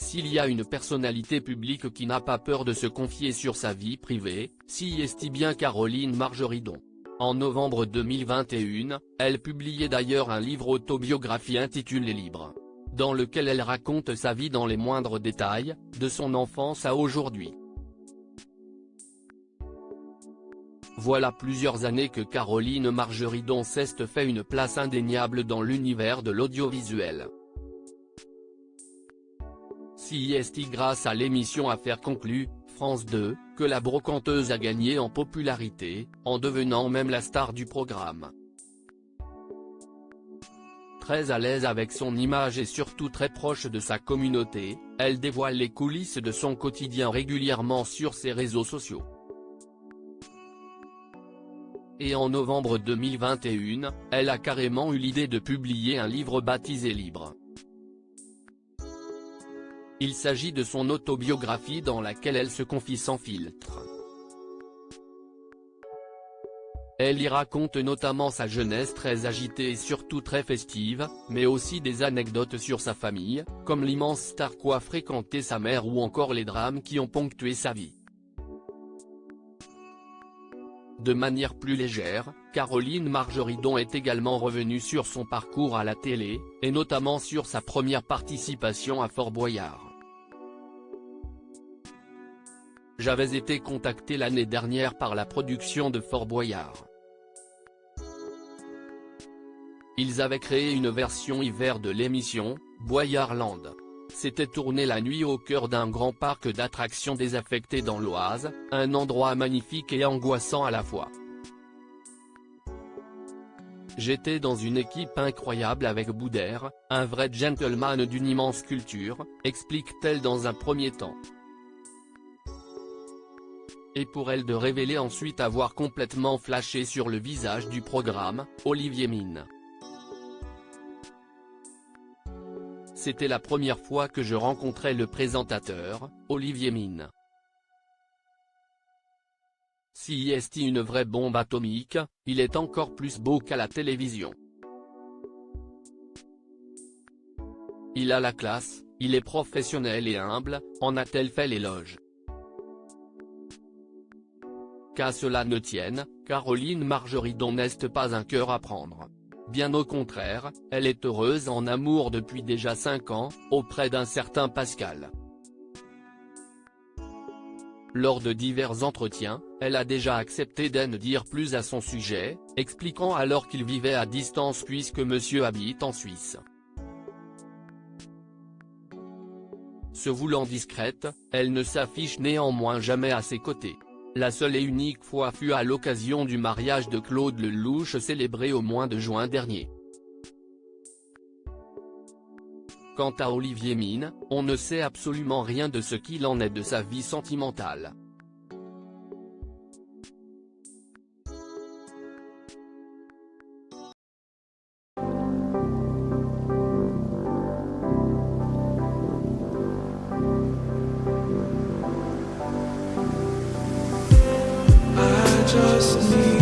S'il y a une personnalité publique qui n'a pas peur de se confier sur sa vie privée, si est bien Caroline Margeridon. En novembre 2021, elle publiait d'ailleurs un livre autobiographie intitulé Libre, dans lequel elle raconte sa vie dans les moindres détails, de son enfance à aujourd'hui. Voilà plusieurs années que Caroline Margeridon s'est fait une place indéniable dans l'univers de l'audiovisuel. C'est grâce à l'émission Affaires conclues, France 2, que la brocanteuse a gagné en popularité, en devenant même la star du programme. Très à l'aise avec son image et surtout très proche de sa communauté, elle dévoile les coulisses de son quotidien régulièrement sur ses réseaux sociaux. Et en novembre 2021, elle a carrément eu l'idée de publier un livre baptisé Libre. Il s'agit de son autobiographie dans laquelle elle se confie sans filtre. Elle y raconte notamment sa jeunesse très agitée et surtout très festive, mais aussi des anecdotes sur sa famille, comme l'immense star qu'a fréquenté sa mère ou encore les drames qui ont ponctué sa vie. De manière plus légère, Caroline Margeridon est également revenue sur son parcours à la télé, et notamment sur sa première participation à Fort Boyard. J'avais été contacté l'année dernière par la production de Fort Boyard. Ils avaient créé une version hiver de l'émission, Boyardland. C'était tourné la nuit au cœur d'un grand parc d'attractions désaffecté dans l'Oise, un endroit magnifique et angoissant à la fois. J'étais dans une équipe incroyable avec Boudère, un vrai gentleman d'une immense culture, explique-t-elle dans un premier temps. Et pour elle de révéler ensuite avoir complètement flashé sur le visage du programme, Olivier Mine. C'était la première fois que je rencontrais le présentateur, Olivier Mine. Si est une vraie bombe atomique, il est encore plus beau qu'à la télévision. Il a la classe, il est professionnel et humble, en a-t-elle fait l'éloge. Qu'à cela ne tienne, Caroline Margeridon n'est pas un cœur à prendre. Bien au contraire, elle est heureuse en amour depuis déjà 5 ans, auprès d'un certain Pascal. Lors de divers entretiens, elle a déjà accepté d'en dire plus à son sujet, expliquant alors qu'il vivait à distance puisque monsieur habite en Suisse. Se voulant discrète, elle ne s'affiche néanmoins jamais à ses côtés. La seule et unique fois fut à l'occasion du mariage de Claude Lelouch célébré au mois de juin dernier. Quant à Olivier Mine, on ne sait absolument rien de ce qu'il en est de sa vie sentimentale. Just need